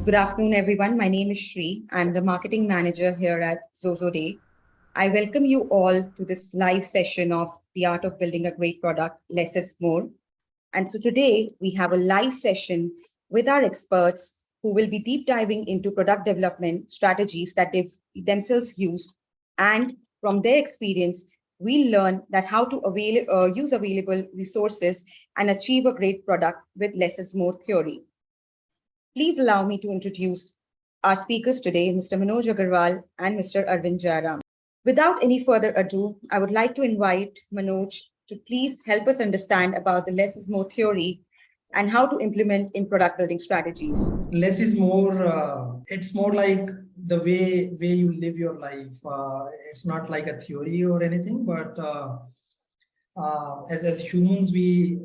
Good afternoon, everyone. My name is Shri. I'm the marketing manager here at Xoxoday. I welcome you all to this live session of The Art of Building a Great Product, Less is More. And so today we have a live session with our experts who will be deep diving into product development strategies that they've themselves used. And from their experience, we'll learn that how to use available resources and achieve a great product with less is more theory. Please allow me to introduce our speakers today, Mr. Manoj Agarwal and Mr. Arvind Jayaram. Without any further ado, I would like to invite Manoj to please help us understand about the less is more theory and how to implement in product building strategies. Less is more, it's more like the way you live your life. It's not like a theory or anything, but as humans, we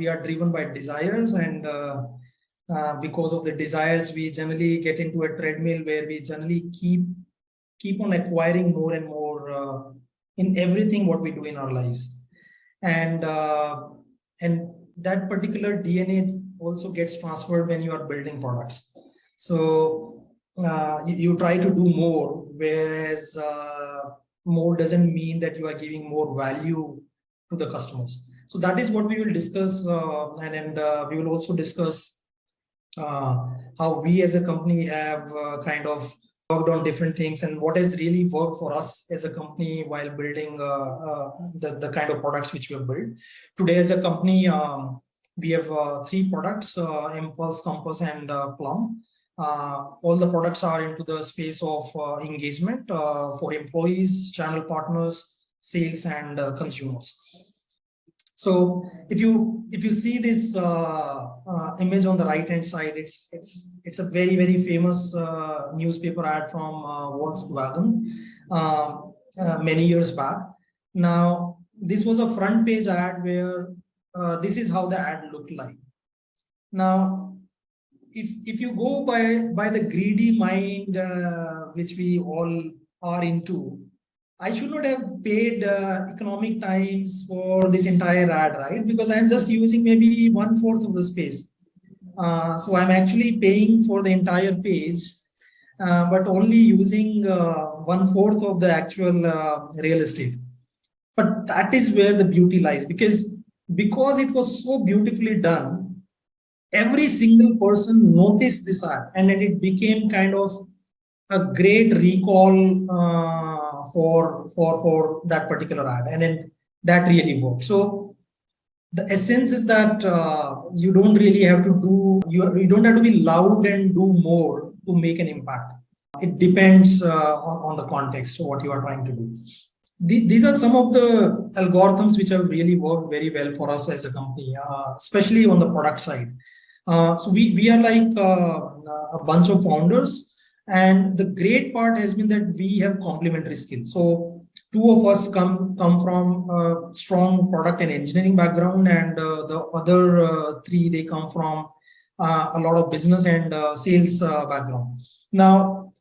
are driven by desires, and because of the desires, we generally get into a treadmill where we generally keep on acquiring more and more in everything what we do in our lives, and that particular DNA also gets transferred when you are building products. So you try to do more, whereas more doesn't mean that you are giving more value to the customers. So that is what we will discuss, and we will also discuss how we as a company have kind of worked on different things and what has really worked for us as a company while building the kind of products which we have built. Today as a company, we have 3 products, Impulse, Compass, and Plum. All the products are into the space of engagement for employees, channel partners, sales, and consumers. So if you see this image on the right hand side, it's a very famous newspaper ad from Volkswagen many years back. Now this was a front page ad where this is how the ad looked like. Now if you go by the greedy mind which we all are into, I should not have paid Economic Times for this entire ad, right? Because I'm just using maybe 1/4 of the space. So I'm actually paying for the entire page, but only using 1/4 of the actual real estate. But that is where the beauty lies, because it was so beautifully done, every single person noticed this ad, and then it became kind of a great recall for that particular ad, and then that really worked. So the essence is that you don't really have to do, you don't have to be loud and do more to make an impact. It depends on the context of what you are trying to do. These are some of the algorithms which have really worked very well for us as a company, especially on the product side. So we are like a bunch of founders, and the great part has been that we have complementary skills. So 2 of us come from a strong product and engineering background, and the other 3, they come from a lot of business and sales background. Now,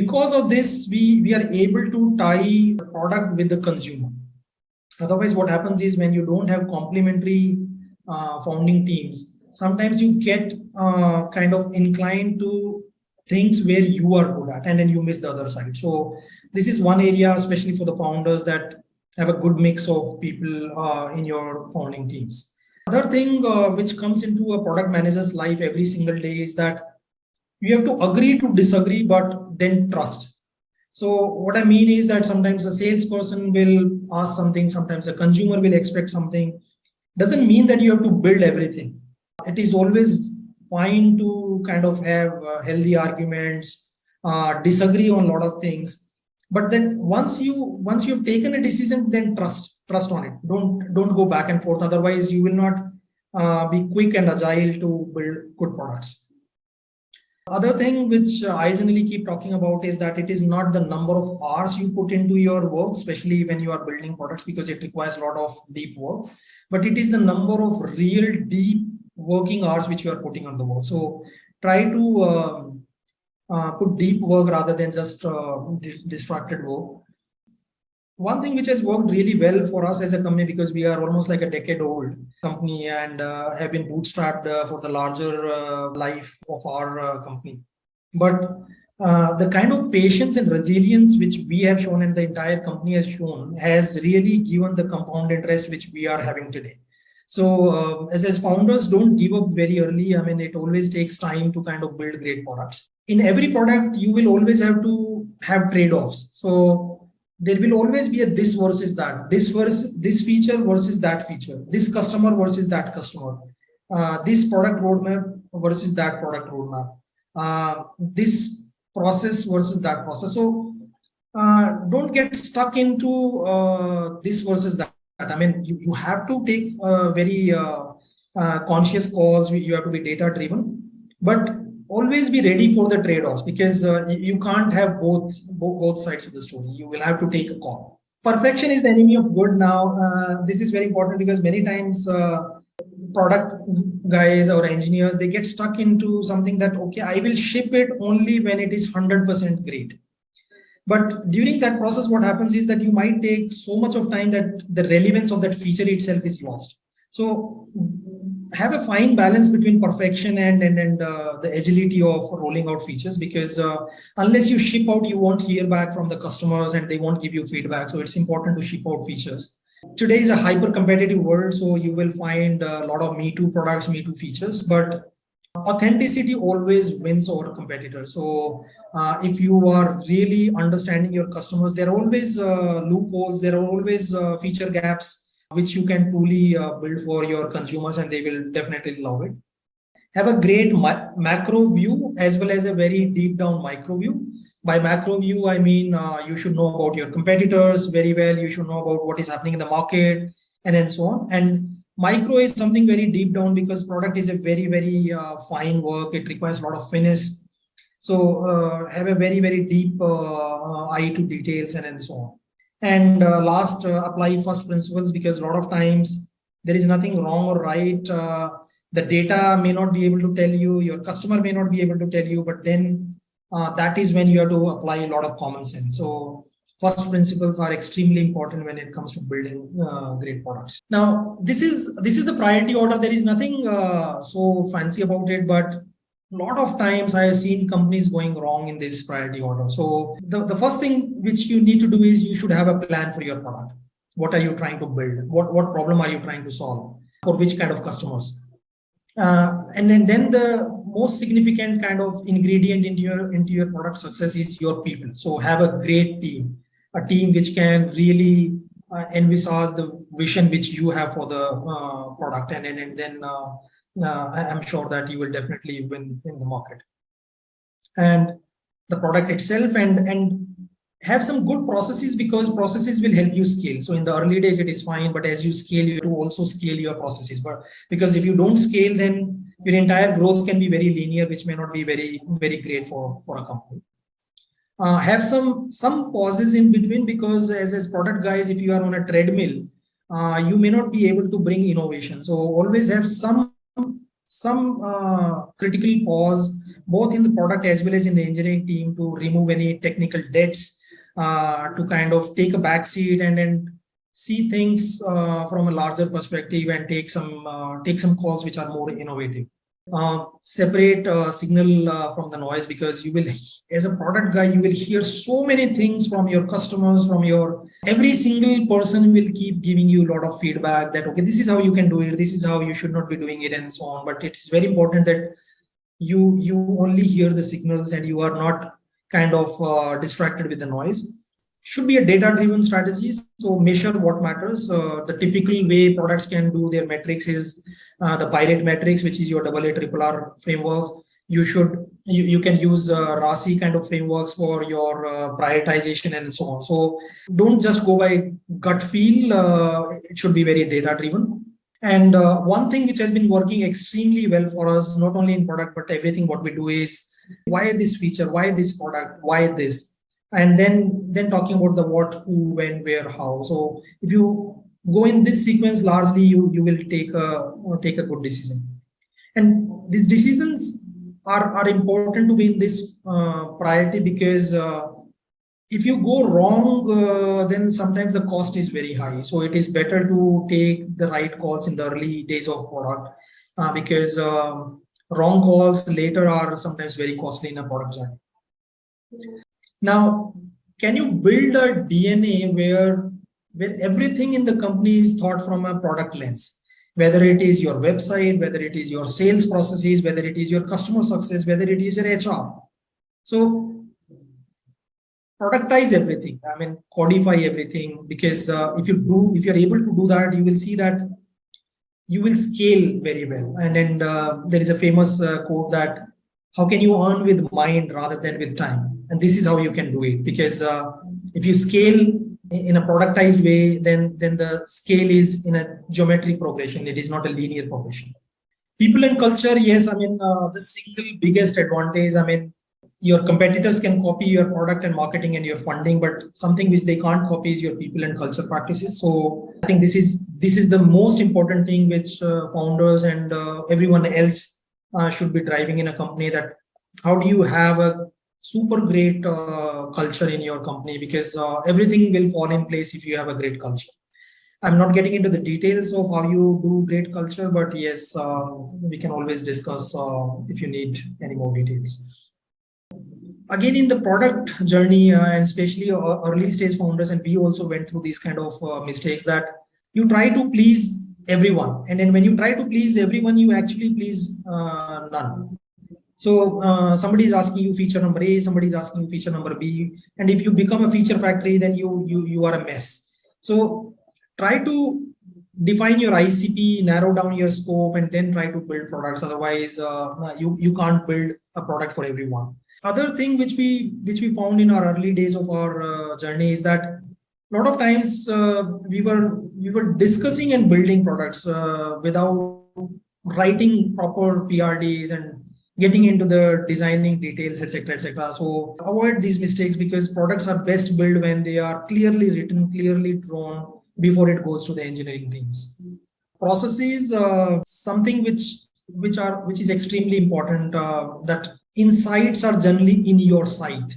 because of this, we are able to tie the product with the consumer. Otherwise, what happens is when you don't have complementary founding teams, sometimes you get kind of inclined to things where you are good at, and then you miss the other side. So this is one area, especially for the founders, that have a good mix of people in your founding teams. Other thing which comes into a product manager's life every single day is that you have to agree to disagree, but then trust. So what I mean is that sometimes a salesperson will ask something, sometimes a consumer will expect something. Doesn't mean that you have to build everything. It is always fine to kind of have healthy arguments, disagree on a lot of things, but then once you've taken a decision, then trust on it. Don't go back and forth. Otherwise, you will not be quick and agile to build good products. Other thing which I generally keep talking about is that it is not the number of hours you put into your work, especially when you are building products, because it requires a lot of deep work, but it is the number of real deep working hours which you are putting on the work. So try to put deep work rather than just distracted work. One thing which has worked really well for us as a company, because we are almost like a decade-old company and have been bootstrapped for the larger life of our company. But the kind of patience and resilience which we have shown and the entire company has shown has really given the compound interest which we are having today. So as founders, don't give up very early. I mean, it always takes time to kind of build great products. In every product, you will always have to have trade-offs. So there will always be a this versus that, this feature versus that feature, this customer versus that customer, this product roadmap versus that product roadmap, this process versus that process. So don't get stuck into this versus that. I mean, you have to take very conscious calls. You have to be data driven, but always be ready for the trade-offs, because you can't have both sides of the story. You will have to take a call. Perfection is the enemy of good. Now, this is very important because many times product guys or engineers, they get stuck into something that, okay, I will ship it only when it is 100% great. But during that process, what happens is that you might take so much of time that the relevance of that feature itself is lost. So have a fine balance between perfection and the agility of rolling out features, because unless you ship out, you won't hear back from the customers and they won't give you feedback. So it's important to ship out features. Today is a hyper competitive world, so you will find a lot of Me Too products, Me Too features, but authenticity always wins over competitors. So if you are really understanding your customers, there are always loopholes, there are always feature gaps which you can truly build for your consumers, and they will definitely love it. Have a great macro view as well as a very deep down micro view. By macro view, I mean you should know about your competitors very well. You should know about what is happening in the market, and then so on. And micro is something very deep down, because product is a very, very fine work. It requires a lot of finesse. So have a very, very deep eye to details, and so on. And last, apply first principles, because a lot of times there is nothing wrong or right. The data may not be able to tell you, your customer may not be able to tell you, but then that is when you have to apply a lot of common sense. So first principles are extremely important when it comes to building great products. Now, this is the priority order. There is nothing so fancy about it, but a lot of times I have seen companies going wrong in this priority order. So the first thing which you need to do is you should have a plan for your product. What are you trying to build? What problem are you trying to solve? For which kind of customers? And then the most significant kind of ingredient into your product success is your people. So have a great team, a team which can really envisage the vision which you have for the product, and then I'm sure that you will definitely win in the market. And the product itself, and have some good processes, because processes will help you scale. So in the early days, it is fine, but as you scale, you have to also scale your processes. But because if you don't scale, then your entire growth can be very linear, which may not be very, very great for a company. Have some pauses in between, because as product guys, if you are on a treadmill, you may not be able to bring innovation. So always have some critical pause, both in the product as well as in the engineering team, to remove any technical debts, to kind of take a back seat and then see things from a larger perspective, and take some calls which are more innovative. Separate signal from the noise, because you will, as a product guy, you will hear so many things from your customers, every single person will keep giving you a lot of feedback that, okay, this is how you can do it, this is how you should not be doing it, and so on. But it's very important that you only hear the signals and you are not kind of distracted with the noise. Should be a data-driven strategy. So measure what matters. The typical way products can do their metrics is the Pirate metrics, which is your AA, framework. You can use RASI kind of frameworks for your prioritization and so on. So don't just go by gut feel. It should be very data-driven. And one thing which has been working extremely well for us, not only in product, but everything what we do, is why this feature, why this product, why this? And then talking about the what, who, when, where, how. So if you go in this sequence, largely you will take a good decision. And these decisions are important to be in this priority, because if you go wrong, then sometimes the cost is very high. So it is better to take the right calls in the early days of product, because wrong calls later are sometimes very costly in a product journey. Now, can you build a DNA where everything in the company is thought from a product lens? Whether it is your website, whether it is your sales processes, whether it is your customer success, whether it is your HR. So productize everything. I mean, codify everything, because if you're able to do that, you will see that you will scale very well. And then there is a famous quote that how can you earn with mind rather than with time? And this is how you can do it, because if you scale in a productized way, then the scale is in a geometric progression. It is not a linear progression. People and culture, yes, I mean, the single biggest advantage, I mean, your competitors can copy your product and marketing and your funding, but something which they can't copy is your people and culture practices. So I think this is the most important thing which founders and everyone else should be driving in a company, that how do you have a super great culture in your company, because everything will fall in place if you have a great culture. I'm not getting into the details of how you do great culture, but yes, we can always discuss if you need any more details. Again, in the product journey, and especially early stage founders, and we also went through these kind of mistakes, that you try to please everyone. And then when you try to please everyone, you actually please none. So somebody is asking you feature number A, somebody is asking you feature number B. And if you become a feature factory, then you are a mess. So try to define your ICP, narrow down your scope, and then try to build products. Otherwise, you can't build a product for everyone. Other thing which we found in our early days of our journey is that a lot of times we were discussing and building products without writing proper PRDs and getting into the designing details, etc., etc. So avoid these mistakes, because products are best built when they are clearly written, clearly drawn before it goes to the engineering teams. Processes, something which is extremely important, that insights are generally in your site.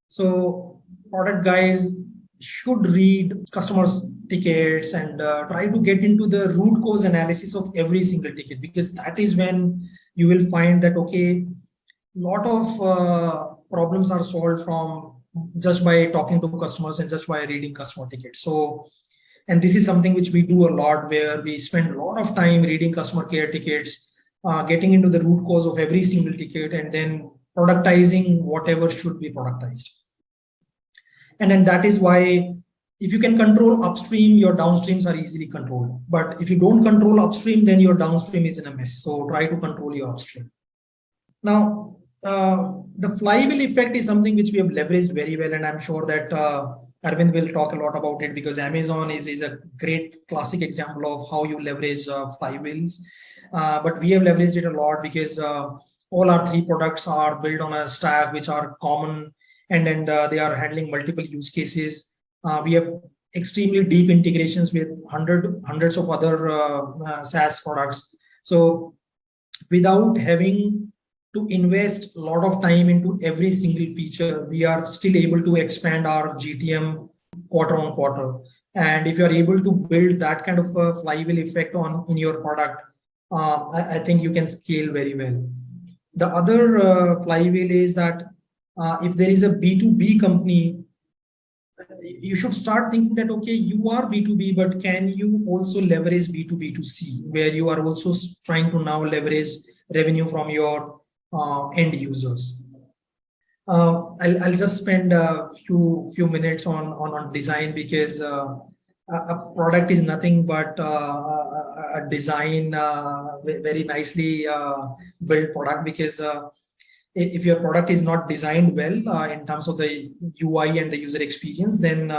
So product guys should read customers' tickets and try to get into the root cause analysis of every single ticket, because that is when you will find that, okay, a lot of problems are solved from just by talking to customers and just by reading customer tickets. So, and this is something which we do a lot, where we spend a lot of time reading customer care tickets, getting into the root cause of every single ticket, and then productizing whatever should be productized. And then that is why if you can control upstream, your downstreams are easily controlled. But if you don't control upstream, then your downstream is in a mess. So try to control your upstream. Now, the flywheel effect is something which we have leveraged very well, and I'm sure that Arvind will talk a lot about it, because Amazon is a great classic example of how you leverage flywheels. But we have leveraged it a lot, because all our three products are built on a stack which are common, and then they are handling multiple use cases. We have extremely deep integrations with hundreds of other SaaS products. So without having to invest a lot of time into every single feature, we are still able to expand our GTM quarter on quarter. And if you are able to build that kind of a flywheel effect in your product, I think you can scale very well. The other flywheel is that if there is a B2B company, you should start thinking that, okay, you are B2B, but can you also leverage B2B2C, where you are also trying to now leverage revenue from your end users. I'll just spend a few minutes on design, because a product is nothing but a design, very nicely built product, because if your product is not designed well in terms of the UI and the user experience, then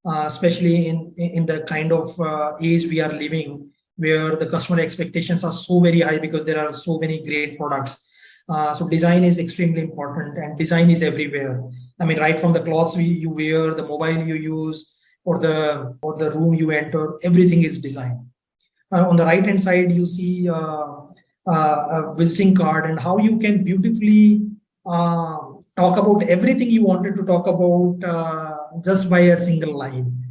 especially in the kind of age we are living, where the customer expectations are so very high because there are so many great products. So design is extremely important, and design is everywhere. I mean, right from the clothes you wear, the mobile you use, or the room you enter, everything is design. On the right hand side, you see a visiting card, and how you can beautifully talk about everything you wanted to talk about just by a single line.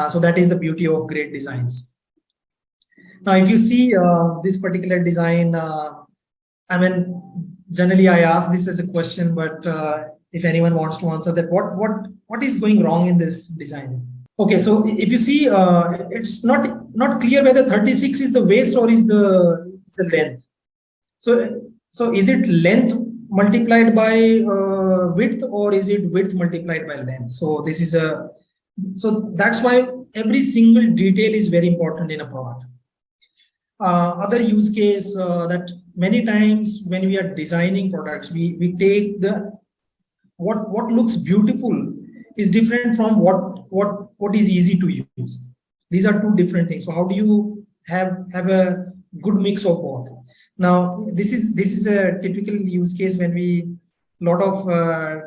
So that is the beauty of great designs. Now, if you see this particular design, I mean, generally I ask this as a question, but if anyone wants to answer that, what is going wrong in this design? Okay, so if you see, it's not clear whether 36 is the waist or is the length. So is it length multiplied by width, or is it width multiplied by length? So that's why every single detail is very important in a product. Other use case that many times when we are designing products, we take what looks beautiful is different from what is easy to use. These are two different things. So how do you have a good mix of both? Now, this is a typical use case when lot of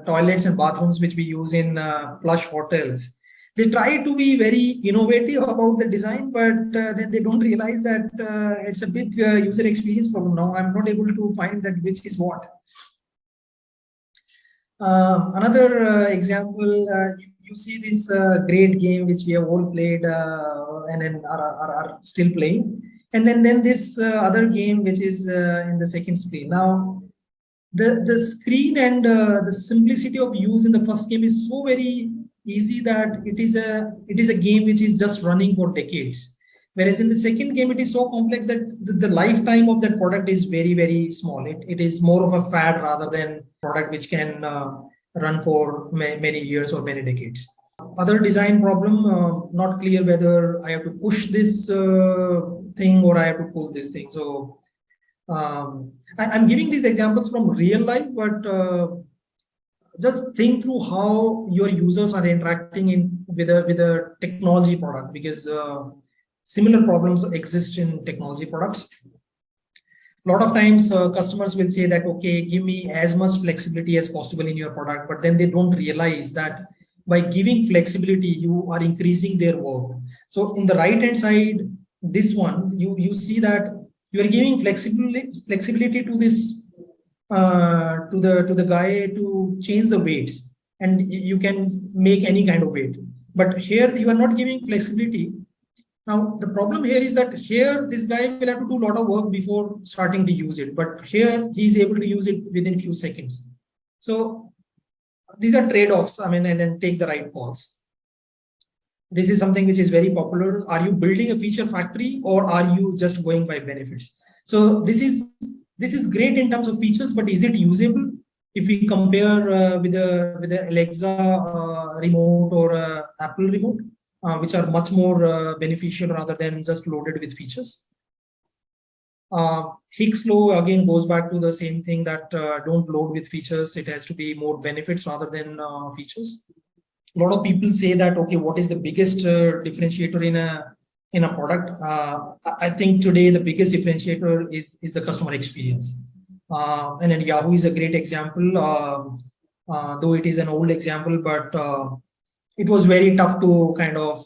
toilets and bathrooms which we use in plush hotels. They try to be very innovative about the design, but then they don't realize that it's a big user experience problem. Now I'm not able to find that which is what. Another example, you see this great game which we have all played and then are still playing. And then this other game which is in the second screen. Now, the screen and the simplicity of use in the first game is so very easy that it is a game which is just running for decades. Whereas in the second game, it is so complex that the lifetime of that product is very, very small. It is more of a fad rather than product which can run for many years or many decades. Other design problem, not clear whether I have to push this thing or I have to pull this thing. So I'm giving these examples from real life, but just think through how your users are interacting with a technology product, because similar problems exist in technology products. A lot of times customers will say that, okay, give me as much flexibility as possible in your product, but then they don't realize that by giving flexibility, you are increasing their work. So in the right-hand side, this one, you see that you are giving flexibility to this to the guy to change the weights, and you can make any kind of weight. But here you are not giving flexibility. Now the problem here is that here this guy will have to do a lot of work before starting to use it, but here he is able to use it within a few seconds. So these are trade-offs. I mean, and then take the right calls. This is something which is very popular. Are you building a feature factory or are you just going by benefits? So this is great in terms of features, but is it usable? If we compare with the Alexa remote or Apple remote, which are much more beneficial rather than just loaded with features. Hicks law again goes back to the same thing that don't load with features. It has to be more benefits rather than features. A lot of people say that, okay, what is the biggest differentiator in a product? I think today the biggest differentiator is the customer experience. And then Yahoo is a great example, though it is an old example, but it was very tough to kind of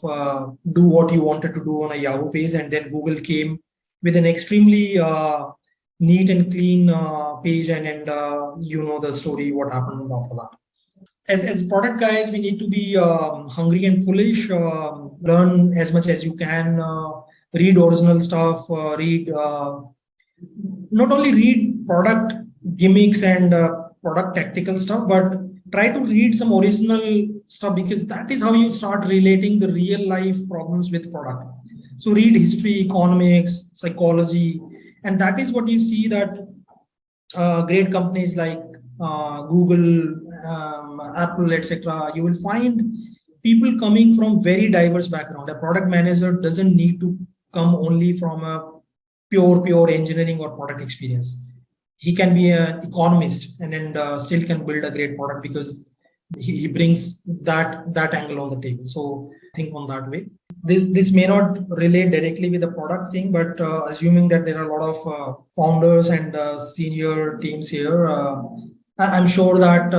do what you wanted to do on a Yahoo page, and then Google came with an extremely neat and clean page, and you know the story, what happened after that. As product guys, we need to be hungry and foolish, learn as much as you can, read original stuff, read, not only read product gimmicks and product tactical stuff, but try to read some original stuff, because that is how you start relating the real life problems with product. So read history, economics, psychology, and that is what you see that great companies like Google, Apple, etc. You will find people coming from very diverse background. A product manager doesn't need to come only from a pure engineering or product experience. He can be an economist and then still can build a great product, because he brings that angle on the table. So think on that way. This may not relate directly with the product thing, but assuming that there are a lot of founders and senior teams here, I'm sure that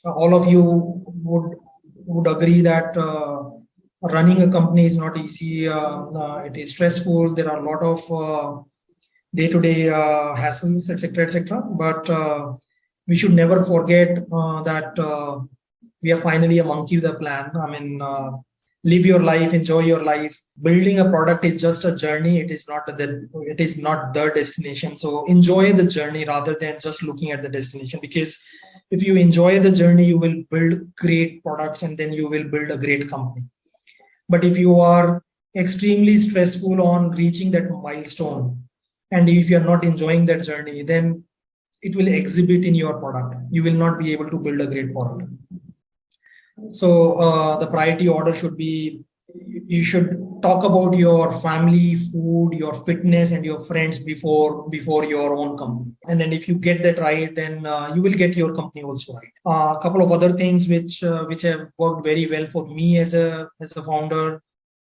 all of you would agree that running a company is not easy. It is stressful. There are a lot of day-to-day hassles, etc. But we should never forget that we are finally a monkey with a plan. I mean, live your life, enjoy your life. Building a product is just a journey. It is not the destination. So enjoy the journey rather than just looking at the destination, because if you enjoy the journey, you will build great products and then you will build a great company. But if you are extremely stressful on reaching that milestone, and if you're not enjoying that journey, then it will exhibit in your product. You will not be able to build a great product. So the priority order should be, you should talk about your family, food, your fitness, and your friends before your own company. And then if you get that right, then you will get your company also right. A couple of other things which have worked very well for me as a founder,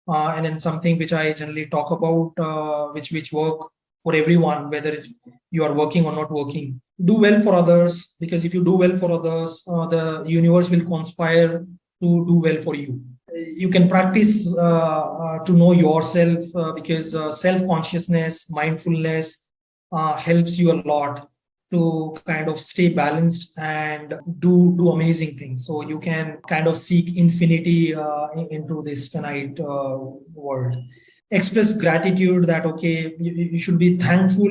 and then something which I generally talk about, which work for everyone, whether you are working or not working. Do well for others, because if you do well for others, the universe will conspire to do well for you. You can practice to know yourself, because self-consciousness, mindfulness helps you a lot to kind of stay balanced and do amazing things. So you can kind of seek infinity into this finite world. Express gratitude, that okay, you should be thankful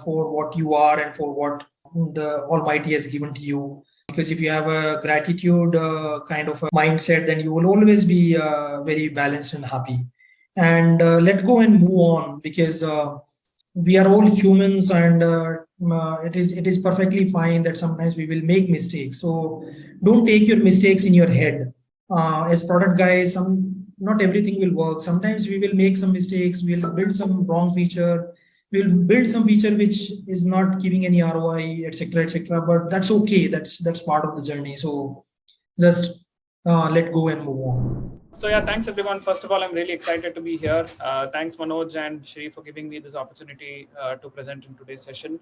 for what you are and for what the Almighty has given to you. Because if you have a gratitude kind of a mindset, then you will always be very balanced and happy. And let go and move on, because we are all humans, and it is perfectly fine that sometimes we will make mistakes. So don't take your mistakes in your head. As product guys, not everything will work. Sometimes we will make some mistakes. We'll build some wrong feature. We'll build some feature which is not giving any ROI, etc., etc. But that's okay. That's part of the journey. So just let go and move on. So yeah, thanks everyone. First of all, I'm really excited to be here. Thanks Manoj and Shri for giving me this opportunity to present in today's session.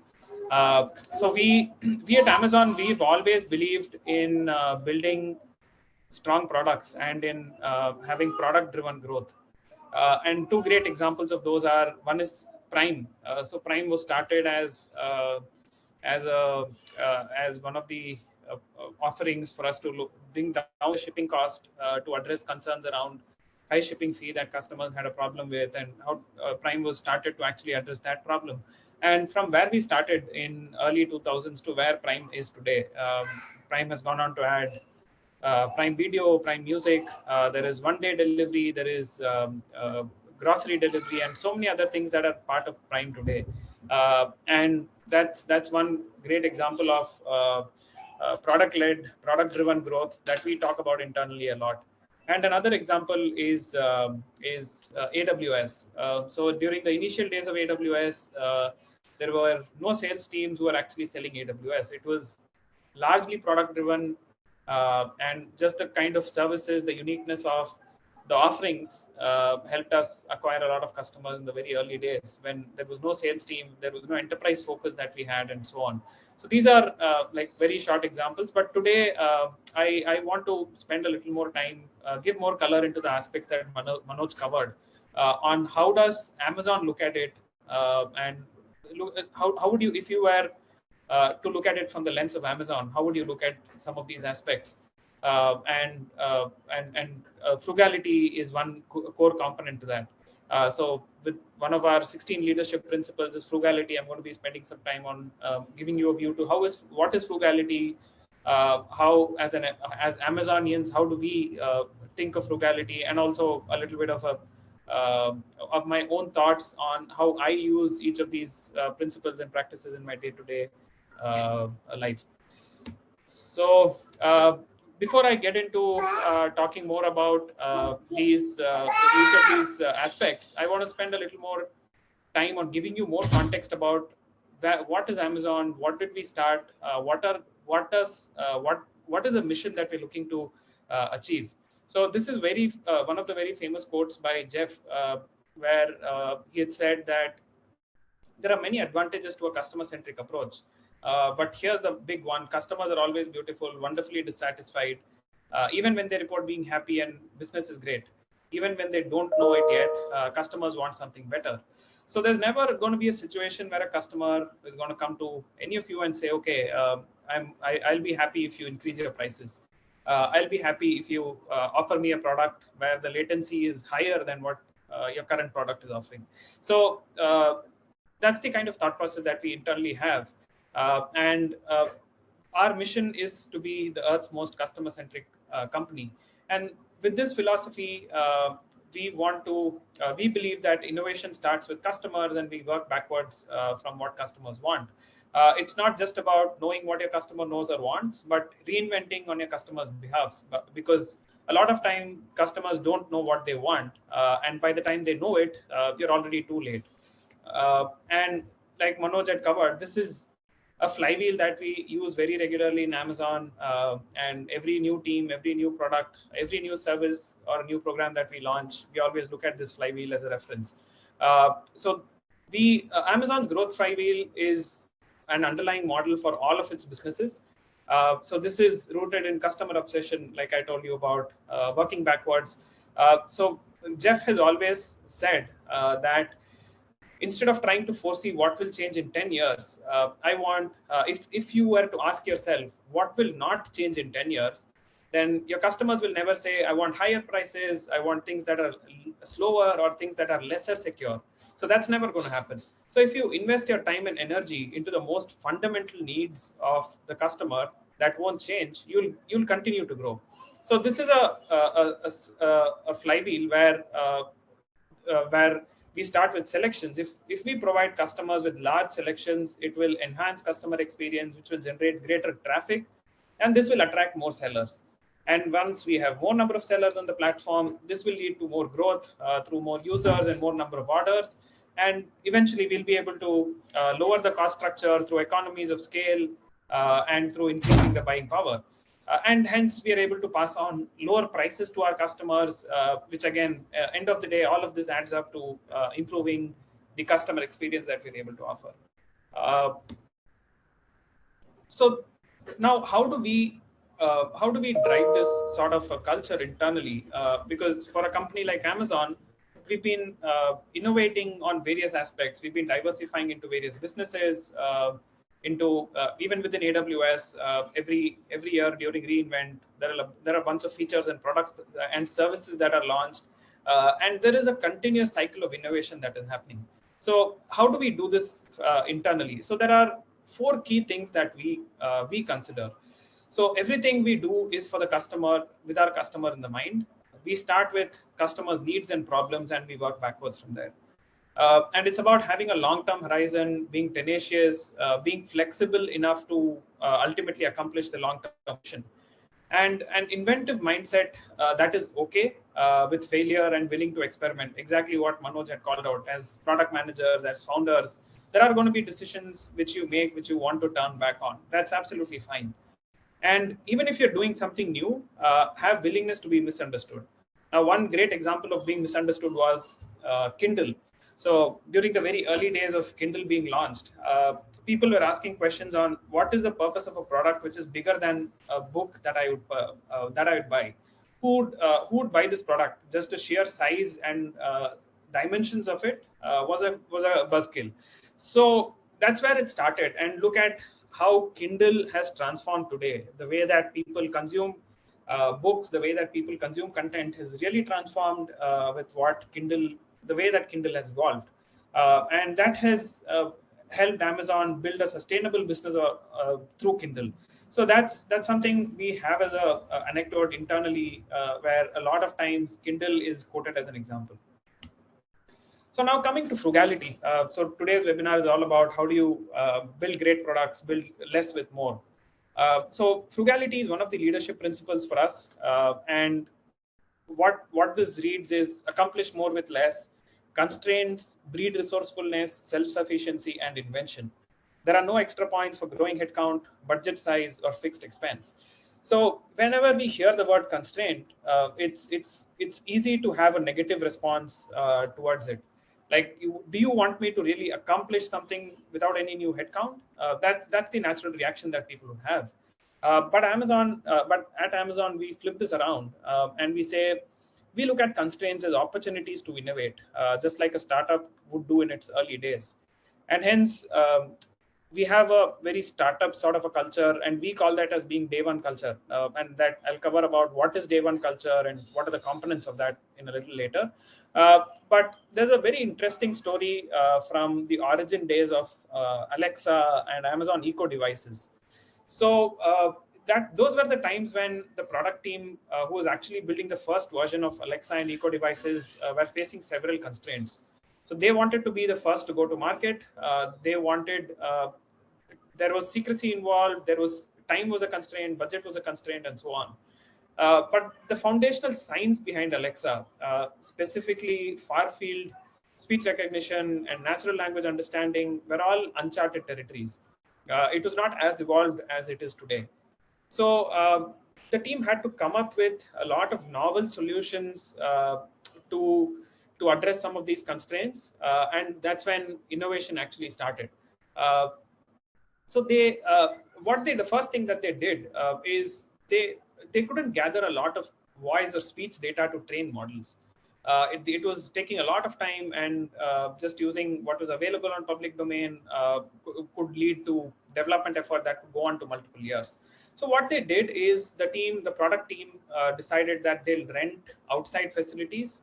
So we at Amazon, we've always believed in building strong products and in having product-driven growth. And two great examples of those are, one is Prime. So Prime was started as one of the offerings for us to bring down the shipping cost to address concerns around high shipping fee that customers had a problem with, and how Prime was started to actually address that problem. And from where we started in early 2000s to where Prime is today, Prime has gone on to add Prime Video, Prime Music. There is one-day delivery. There is grocery delivery, and so many other things that are part of Prime today. And that's one great example of product-led, product-driven growth that we talk about internally a lot. And another example is AWS. So during the initial days of AWS, there were no sales teams who were actually selling AWS. It was largely product-driven, and just the kind of services, the uniqueness of the offerings helped us acquire a lot of customers in the very early days when there was no sales team, there was no enterprise focus that we had, and so on. So these are like very short examples, but today I want to spend a little more time, give more color into the aspects that Manoj covered on how does Amazon look at it, and how would you, if you were to look at it from the lens of Amazon, how would you look at some of these aspects? And frugality is one core component to that. So with one of our 16 leadership principles is frugality. I'm going to be spending some time on giving you a view to what is frugality, how as Amazonians, how do we think of frugality, and also a little bit of my own thoughts on how I use each of these principles and practices in my day-to-day life. So before I get into talking more about each of these aspects, I want to spend a little more time on giving you more context about what is Amazon, what did we start, what is the mission that we're looking to achieve. So this is one of the very famous quotes by Jeff, where he had said that there are many advantages to a customer-centric approach. But here's the big one: customers are always beautiful, wonderfully dissatisfied, even when they report being happy and business is great. Even when they don't know it yet, customers want something better. So there's never going to be a situation where a customer is going to come to any of you and say, okay, I'll be happy if you increase your prices. I'll be happy if you offer me a product where the latency is higher than what your current product is offering. So that's the kind of thought process that we internally have. And our mission is to be the Earth's most customer-centric company. And with this philosophy, we believe that innovation starts with customers and we work backwards from what customers want. It's not just about knowing what your customer knows or wants, but reinventing on your customer's behalf. Because a lot of time customers don't know what they want, and by the time they know it, you're already too late. And like Manoj had covered, this is a flywheel that we use very regularly in Amazon, and every new team, every new product, every new service or new program that we launch, we always look at this flywheel as a reference. So Amazon's growth flywheel is an underlying model for all of its businesses. So this is rooted in customer obsession, like I told you about, working backwards. So Jeff has always said that instead of trying to foresee what will change in 10 years, I want, if you were to ask yourself, what will not change in 10 years, then your customers will never say, I want higher prices, I want things that are slower or things that are lesser secure. So that's never going to happen. So if you invest your time and energy into the most fundamental needs of the customer that won't change, you'll continue to grow. So this is a flywheel where we start with selections. If we provide customers with large selections, it will enhance customer experience, which will generate greater traffic, and this will attract more sellers. And once we have more number of sellers on the platform, this will lead to more growth through more users and more number of orders. And eventually we'll be able to lower the cost structure through economies of scale and through increasing the buying power. And hence we are able to pass on lower prices to our customers, which again, end of the day, all of this adds up to improving the customer experience that we're able to offer. So now, how do we drive this sort of a culture internally? Because for a company like Amazon, we've been innovating on various aspects. We've been diversifying into various businesses. Even within AWS, every year during reInvent, there are a bunch of features and products and services that are launched, and there is a continuous cycle of innovation that is happening. So how do we do this internally? So there are 4 key things that we consider. So everything we do is for the customer, with our customer in the mind. We start with customers' needs and problems, and we work backwards from there. And it's about having a long-term horizon, being tenacious, being flexible enough to ultimately accomplish the long-term mission. And an inventive mindset that is okay with failure and willing to experiment. Exactly what Manoj had called out. As product managers, as founders, there are going to be decisions which you make, which you want to turn back on. That's absolutely fine. And even if you're doing something new, have willingness to be misunderstood. Now, one great example of being misunderstood was Kindle. So during the very early days of Kindle being launched, people were asking questions on what is the purpose of a product which is bigger than a book that I would buy. Who would buy this product? Just the sheer size and dimensions of it was a buzzkill. So that's where it started. And look at how Kindle has transformed today. The way that people consume books, the way that people consume content has really transformed with the way that Kindle has evolved. And that has helped Amazon build a sustainable business through Kindle. So that's something we have as an anecdote internally, where a lot of times Kindle is quoted as an example. So now coming to frugality. So today's webinar is all about how do you build great products, build less with more. So frugality is one of the leadership principles for us. And what this reads is accomplish more with less. Constraints breed resourcefulness, self-sufficiency, and invention. There are no extra points for growing headcount, budget size, or fixed expense. So whenever we hear the word constraint, it's easy to have a negative response towards it. Like, do you want me to really accomplish something without any new headcount? That's the natural reaction that people would have. But at Amazon, we flip this around and we say, we look at constraints as opportunities to innovate, just like a startup would do in its early days. And hence, we have a very startup sort of a culture, and we call that as being day one culture. And that I'll cover about what is day one culture and what are the components of that in a little later. But there's a very interesting story from the origin days of Alexa and Amazon Echo devices. So that those were the times when the product team who was actually building the first version of Alexa and Echo devices were facing several constraints. So they wanted to be the first to go to market. They wanted there was secrecy involved. There was time was a constraint, budget was a constraint, and so on. But the foundational science behind Alexa, specifically far field speech recognition and natural language understanding, were all uncharted territories. It was not as evolved as it is today. So the team had to come up with a lot of novel solutions to address some of these constraints, and that's when innovation actually started. So they the first thing that they did is they couldn't gather a lot of voice or speech data to train models. It was taking a lot of time, and just using what was available on public domain could lead to development effort that could go on to multiple years. So what they did is the product team decided that they'll rent outside facilities.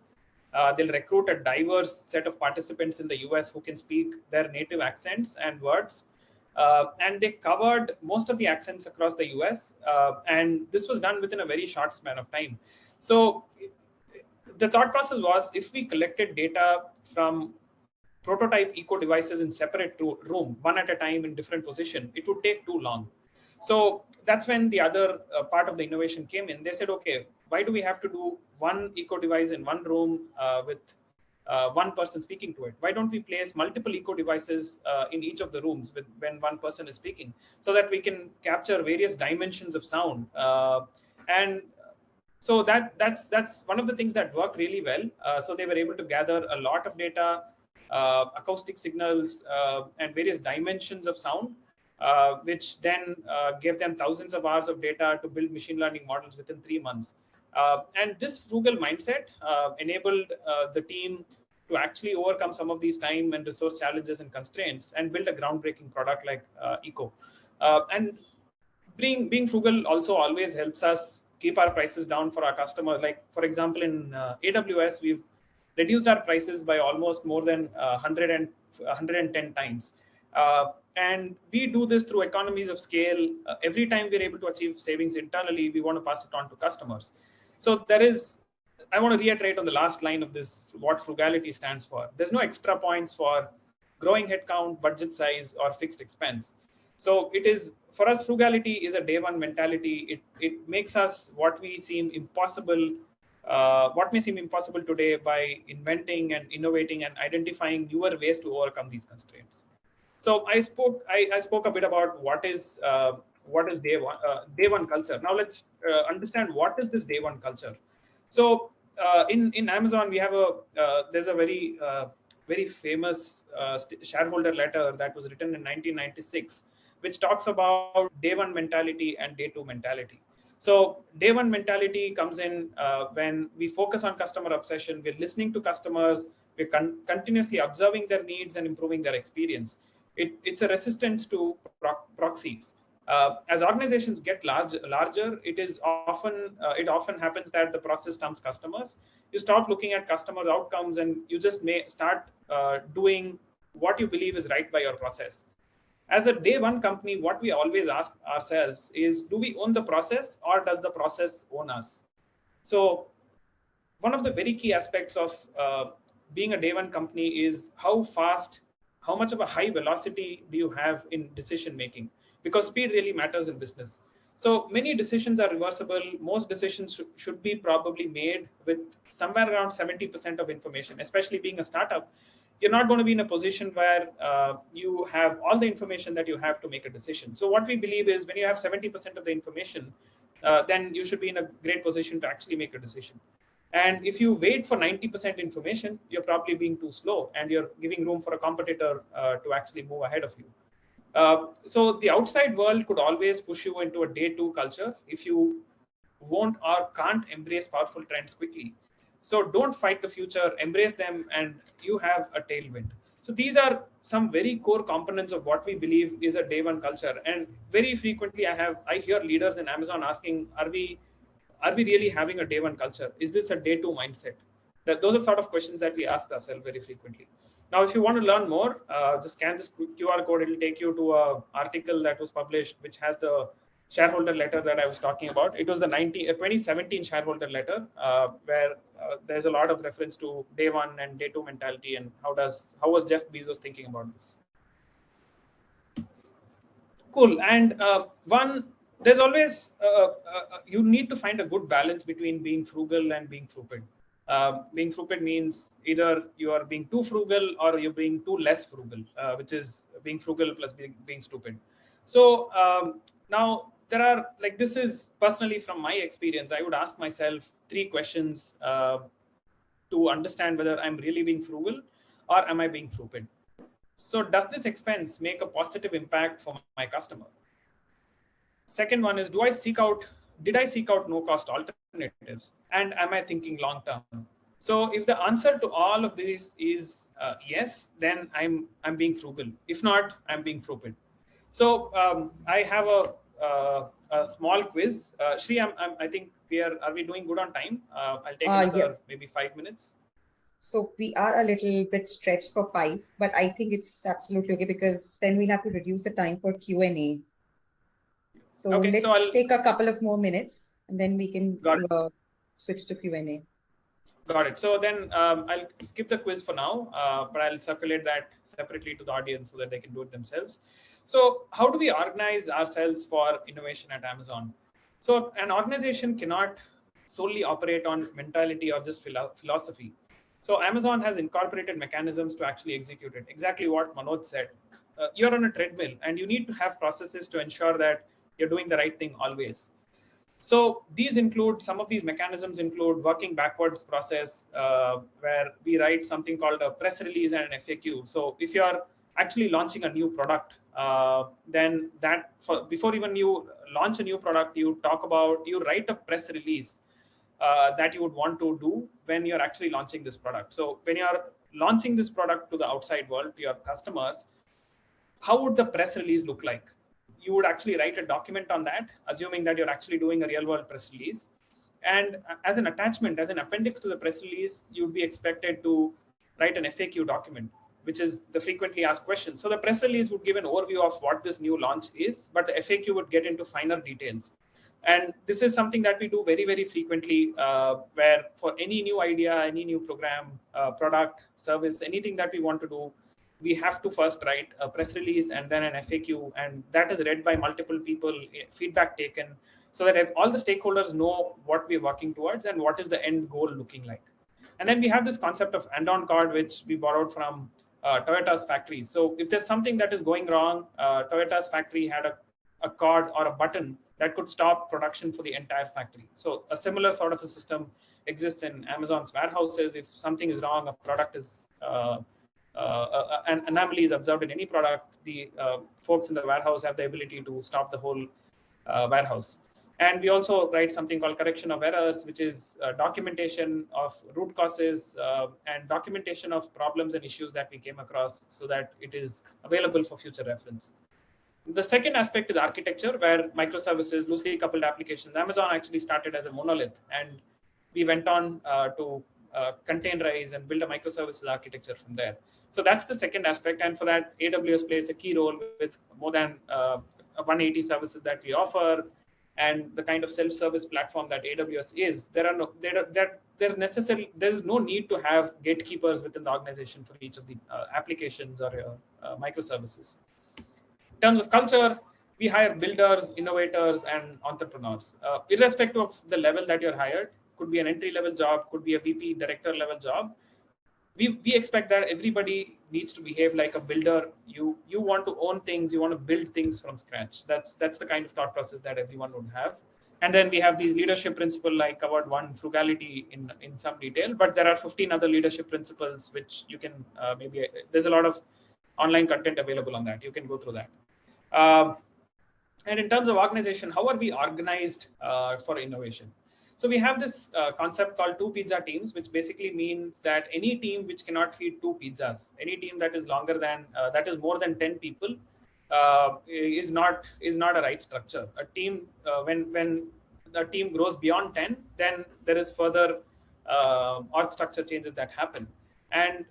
They'll recruit a diverse set of participants in the US who can speak their native accents and words. And they covered most of the accents across the US. And this was done within a very short span of time. So the thought process was, if we collected data from prototype eco devices in separate room, one at a time in different position, it would take too long. So that's when the other part of the innovation came in. They said, okay, why do we have to do one eco device in one room with one person speaking to it? Why don't we place multiple eco devices in each of the rooms when one person is speaking, so that we can capture various dimensions of sound? And so that's one of the things that worked really well. So they were able to gather a lot of data, acoustic signals, and various dimensions of sound, which then gave them thousands of hours of data to build machine learning models within 3 months. And this frugal mindset enabled the team to actually overcome some of these time and resource challenges and constraints and build a groundbreaking product like Eco. And being frugal also always helps us keep our prices down for our customers. Like, for example, in AWS, we've reduced our prices by almost more than 110 times. And we do this through economies of scale. Every time we're able to achieve savings internally, we want to pass it on to customers. So I want to reiterate on the last line of this, what frugality stands for. There's no extra points for growing headcount, budget size, or fixed expense. So it is, for us, frugality is a day one mentality. It makes us what may seem impossible today by inventing and innovating and identifying newer ways to overcome these constraints. So I spoke a bit about what is day one culture. Now let's understand what is this day one culture. So in Amazon, we have there's a very famous shareholder letter that was written in 1996, which talks about day one mentality and day two mentality. So day one mentality comes in when we focus on customer obsession. We're listening to customers. We're continuously observing their needs and improving their experience. It's a resistance to proxies. As organizations get larger, it often happens that the process trumps customers. You stop looking at customers' outcomes, and you just may start doing what you believe is right by your process. As a day one company, what we always ask ourselves is, do we own the process, or does the process own us? So one of the very key aspects of being a day one company is how much of a high velocity do you have in decision making, because speed really matters in business. So many decisions are reversible. Most decisions should be probably made with somewhere around 70% of information. Especially being a startup, you're not going to be in a position where you have all the information that you have to make a decision. So what we believe is, when you have 70% of the information, then you should be in a great position to actually make a decision. And if you wait for 90% information, you're probably being too slow, and you're giving room for a competitor to actually move ahead of you. So the outside world could always push you into a day two culture if you won't or can't embrace powerful trends quickly. So don't fight the future, embrace them, and you have a tailwind. So these are some very core components of what we believe is a day one culture. And very frequently I hear leaders in Amazon asking, are we really having a day one culture? Is this a day two mindset? Those are sort of questions that we ask ourselves very frequently. Now, if you want to learn more, just scan this QR code. It will take you to an article that was published, which has the shareholder letter that I was talking about. It was the 2017 shareholder letter, where there's a lot of reference to day one and day two mentality, and how was Jeff Bezos thinking about this. Cool. And there's always you need to find a good balance between being frugal and being stupid. Being stupid means either you are being too frugal or you're being too less frugal, which is being frugal plus being stupid. So now there are, like, this is personally from my experience, I would ask myself 3 questions to understand whether I'm really being frugal or am I being stupid. So does this expense make a positive impact for my customer? Second one is, did I seek out no cost alternatives, and am I thinking long term? So if the answer to all of this is yes, then I'm being frugal. If not, I'm being stupid. So I have a small quiz. Shri, I think are we doing good on time? I'll take another maybe 5 minutes. So we are a little bit stretched for 5, but I think it's absolutely okay, because then we have to reduce the time for Q&A. So okay, let's take a couple of more minutes, and then we can switch to Q&A. Got it. So then I'll skip the quiz for now, but I'll circulate that separately to the audience so that they can do it themselves. So how do we organize ourselves for innovation at Amazon? So an organization cannot solely operate on mentality or just philosophy. So Amazon has incorporated mechanisms to actually execute it. Exactly what Manoj said. You're on a treadmill, and you need to have processes to ensure that you're doing the right thing always. So some of these mechanisms include working backwards process, where we write something called a press release and an FAQ. So if you're actually launching a new product, then before even you launch a new product, you write a press release that you would want to do when you're actually launching this product. So when you're launching this product to the outside world, to your customers, how would the press release look like? You would actually write a document on that, assuming that you're actually doing a real world press release. And as an attachment, as an appendix to the press release, you'd be expected to write an FAQ document, which is the frequently asked questions. So the press release would give an overview of what this new launch is, but the FAQ would get into finer details. And this is something that we do very, very frequently, where for any new idea, any new program, product, service, anything that we want to do, we have to first write a press release and then an FAQ, and that is read by multiple people, feedback taken, so that all the stakeholders know what we're working towards and what is the end goal looking like. And then we have this concept of end-on card, which we borrowed from Toyota's factory. So if there's something that is going wrong, Toyota's factory had a card or a button that could stop production for the entire factory. So a similar sort of a system exists in Amazon's warehouses. If something is wrong, a product is an anomaly is observed in any product, the folks in the warehouse have the ability to stop the whole warehouse. And we also write something called correction of errors, which is documentation of root causes and documentation of problems and issues that we came across, so that it is available for future reference. The second aspect is architecture, where microservices, loosely coupled applications. Amazon actually started as a monolith, and we went on to containerize and build a microservices architecture from there. So that's the second aspect. And for that, AWS plays a key role with more than 180 services that we offer, and the kind of self-service platform that AWS is. There's no need to have gatekeepers within the organization for each of the applications or microservices. In terms of culture, we hire builders, innovators, and entrepreneurs. Irrespective of the level that you're hired, could be an entry-level job, could be a VP, director-level job. We expect that everybody needs to behave like a builder. You want to own things, you want to build things from scratch. That's the kind of thought process that everyone would have. And then we have these leadership principles, like covered one, frugality in some detail, but there are 15 other leadership principles, which you can there's a lot of online content available on that. You can go through that. And in terms of organization, how are we organized for innovation? So we have this concept called two pizza teams, which basically means that any team which cannot feed two pizzas, any team that is longer than that is more than 10 people, is not a right structure. A team when the team grows beyond 10, then there is further org structure changes that happen. And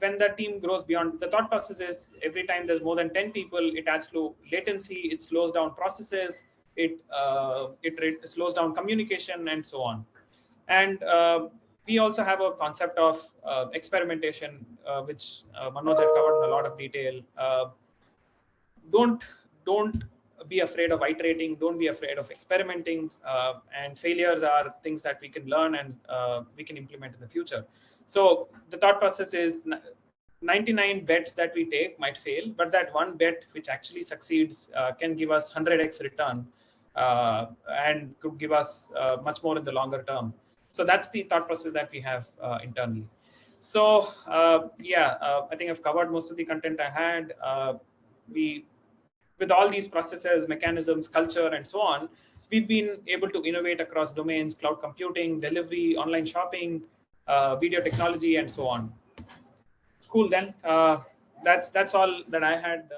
when the team grows beyond, the thought process is every time there's more than 10 people, it adds to latency, it slows down processes, it slows down communication, and so on. And we also have a concept of experimentation, which Manoj had covered in a lot of detail. Don't be afraid of iterating, don't be afraid of experimenting, and failures are things that we can learn and we can implement in the future. So the thought process is 99 bets that we take might fail, but that one bet which actually succeeds can give us 100x return, and could give us much more in the longer term. So that's the thought process that we have internally. So I think I've covered most of the content I had. With all these processes, mechanisms, culture, and so on, we've been able to innovate across domains: cloud computing, delivery, online shopping, video technology, and so on. Cool. Then that's all that I had.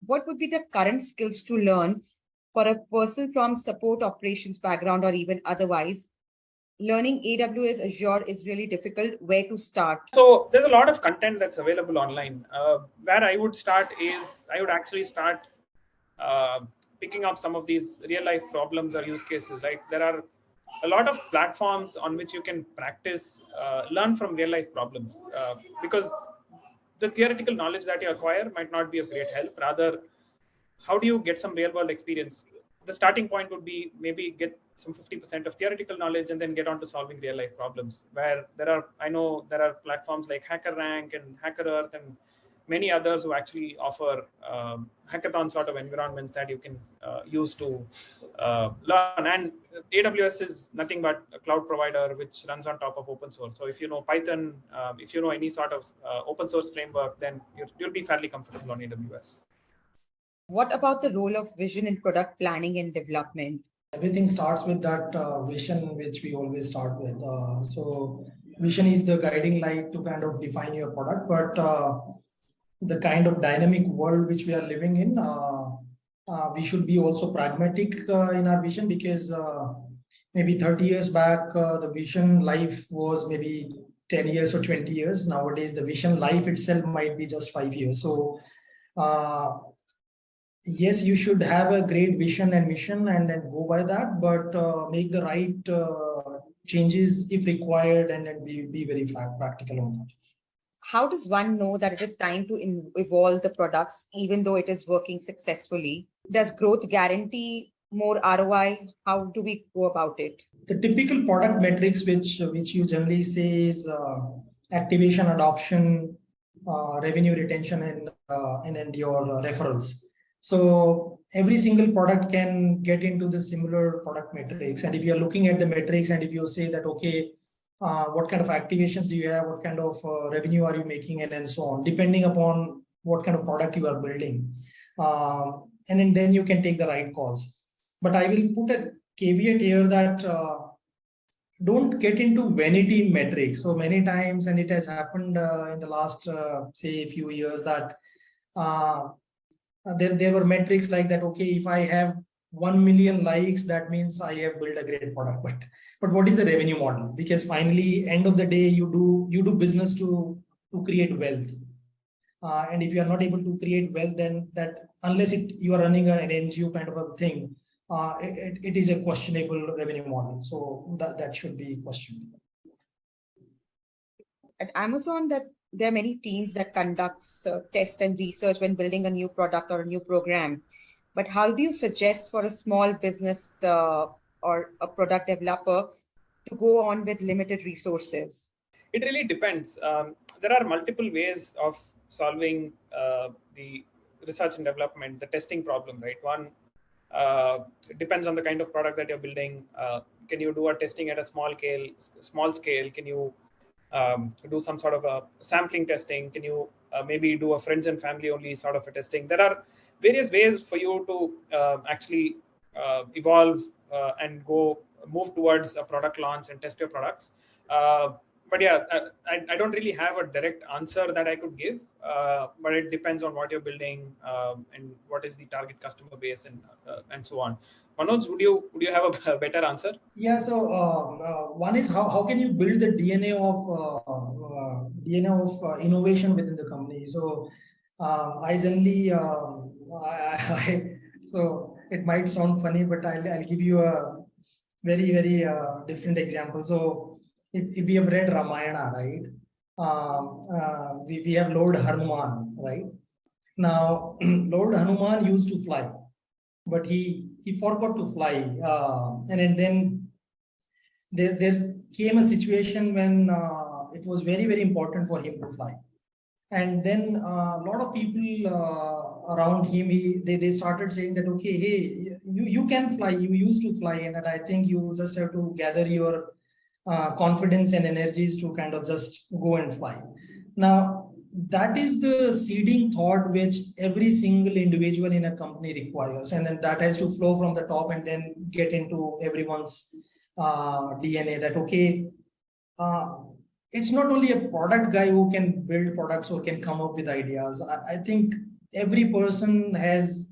What would be the current skills to learn for a person from support operations background or even otherwise? Learning AWS Azure is really difficult. Where to start? So there's a lot of content that's available online. Where I would start is I would actually start picking up some of these real life problems or use cases. Right, there are a lot of platforms on which you can practice, learn from real life problems, because the theoretical knowledge that you acquire might not be of great help. Rather, how do you get some real world experience? The starting point would be maybe get some 50% of theoretical knowledge and then get on to solving real life problems, where I know there are platforms like HackerRank and HackerEarth and many others who actually offer hackathon sort of environments that you can use to learn. And AWS is nothing but a cloud provider which runs on top of open source. So if you know Python, if you know any sort of open source framework, then you'll be fairly comfortable on AWS. What about the role of vision in product planning and development? Everything starts with that vision, which we always start with. So vision is the guiding light to kind of define your product, but the kind of dynamic world which we are living in, we should be also pragmatic in our vision, because maybe 30 years back, the vision life was maybe 10 years or 20 years. Nowadays, the vision life itself might be just 5 years. So yes, you should have a great vision and mission and then go by that, but make the right changes if required, and then be very practical on that. How does one know that it is time to evolve the products, even though it is working successfully? Does growth guarantee more ROI? How do we go about it? The typical product metrics which you generally say is activation, adoption, revenue retention, and your referrals. So every single product can get into the similar product metrics. And if you're looking at the metrics, and if you say that, okay, what kind of activations do you have, what kind of revenue are you making, and so on, depending upon what kind of product you are building. And then you can take the right calls. But I will put a caveat here that don't get into vanity metrics. So many times, and it has happened in the last, say, few years, that there were metrics like that. Okay, if I have 1 million likes, that means I have built a great product. But what is the revenue model? Because finally, end of the day, you do business to create wealth. And if you are not able to create wealth, then that, unless you are running an NGO kind of a thing, it is a questionable revenue model. So that should be questioned. At Amazon, there are many teams that conducts test and research when building a new product or a new program. But how do you suggest for a small business or a product developer to go on with limited resources? It really depends. There are multiple ways of solving the research and development, the testing problem, right? One, it depends on the kind of product that you're building. Can you do a testing at a small scale? Can you do some sort of a sampling testing? Can you maybe do a friends and family only sort of a testing? There are various ways for you to actually evolve and go move towards a product launch and test your products. But yeah, I don't really have a direct answer that I could give, but it depends on what you're building and what is the target customer base and so on. Manoj, would you have a better answer? Yeah. So one is how can you build the DNA of innovation within the company? So I generally so it might sound funny, but I'll give you a very different example. So if we have read Ramayana, right? We have Lord Hanuman, right? Now Lord Hanuman used to fly, but he forgot to fly, and then there came a situation when it was very important for him to fly, and then a lot of people around him, they started saying that, okay, hey, you can fly, you used to fly, and I think you just have to gather your confidence and energies to kind of just go and fly. Now that is the seeding thought which every single individual in a company requires, and then that has to flow from the top and then get into everyone's DNA, that okay, it's not only a product guy who can build products or can come up with ideas. I think every person has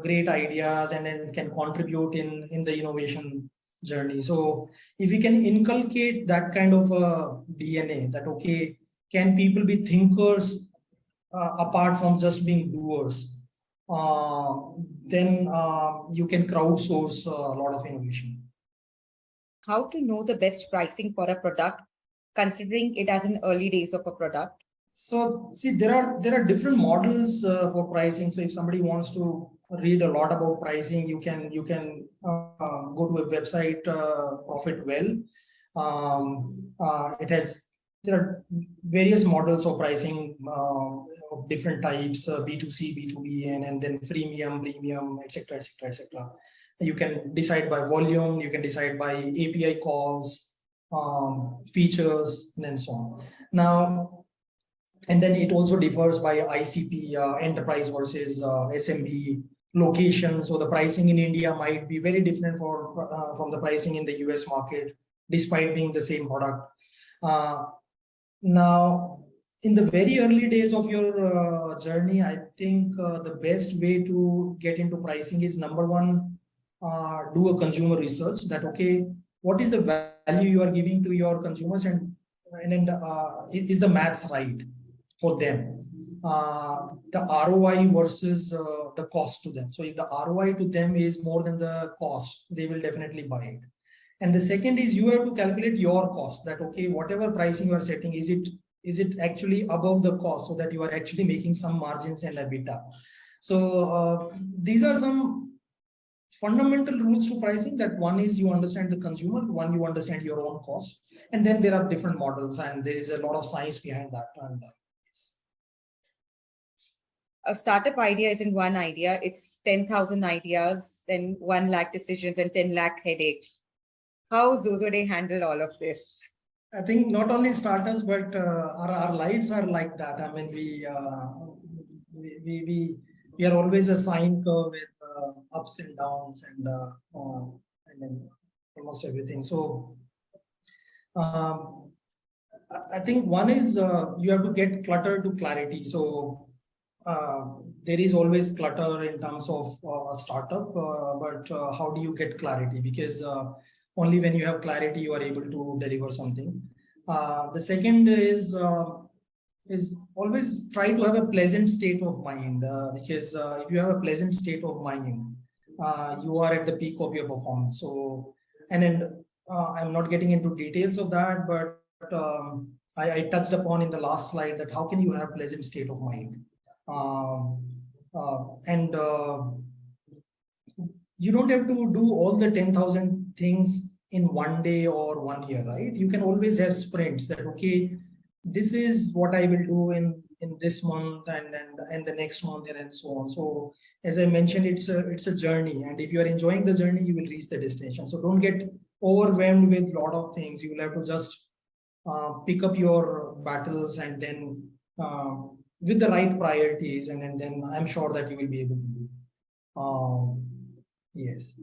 great ideas and then can contribute in the innovation journey. So if we can inculcate that kind of a DNA, that okay, can people be thinkers apart from just being doers, then you can crowdsource a lot of innovation. How to know the best pricing for a product, considering it as an early days of a product? So see, there are different models for pricing. So if somebody wants to read a lot about pricing, you can go to a website, Profitwell. There are various models of pricing of different types, B2C, B2B, and then freemium, premium, etc., etc., etc. You can decide by volume, you can decide by API calls, features, and so on. Now, and then it also differs by ICP, enterprise versus SMB, location. So the pricing in India might be very different from the pricing in the US market, despite being the same product. Now, in the very early days of your journey, I think the best way to get into pricing is, number one, do a consumer research, that okay, what is the value you are giving to your consumers, and is the maths right for them? The ROI versus the cost to them. So if the ROI to them is more than the cost, they will definitely buy it. And the second is, you have to calculate your cost, that okay, whatever pricing you are setting, is it actually above the cost, so that you are actually making some margins and EBITDA. So these are some fundamental rules to pricing, that one is you understand the consumer, one you understand your own cost, and then there are different models, and there is a lot of science behind that. And a startup idea isn't one idea, it's 10,000 ideas, then 1 lakh decisions and 10 lakh headaches. How Xoxoday handle all of this? I think not only startups, but our lives are like that. I mean, we are always a sine curve with ups and downs, and then almost everything. So I think one is you have to get clutter to clarity. So there is always clutter in terms of a startup, but how do you get clarity? Because only when you have clarity, you are able to deliver something. The second is always try to have a pleasant state of mind, because if you have a pleasant state of mind, you are at the peak of your performance. So, and then I'm not getting into details of that, but I touched upon in the last slide that how can you have pleasant state of mind, and you don't have to do all the 10,000 things in one day or 1 year, right? You can always have sprints, that okay, this is what I will do in this month and the next month, and so on. So as I mentioned, it's a journey, and if you are enjoying the journey, you will reach the destination. So don't get overwhelmed with a lot of things. You will have to just pick up your battles, and then with the right priorities, and then I'm sure that you will be able to do. Yes.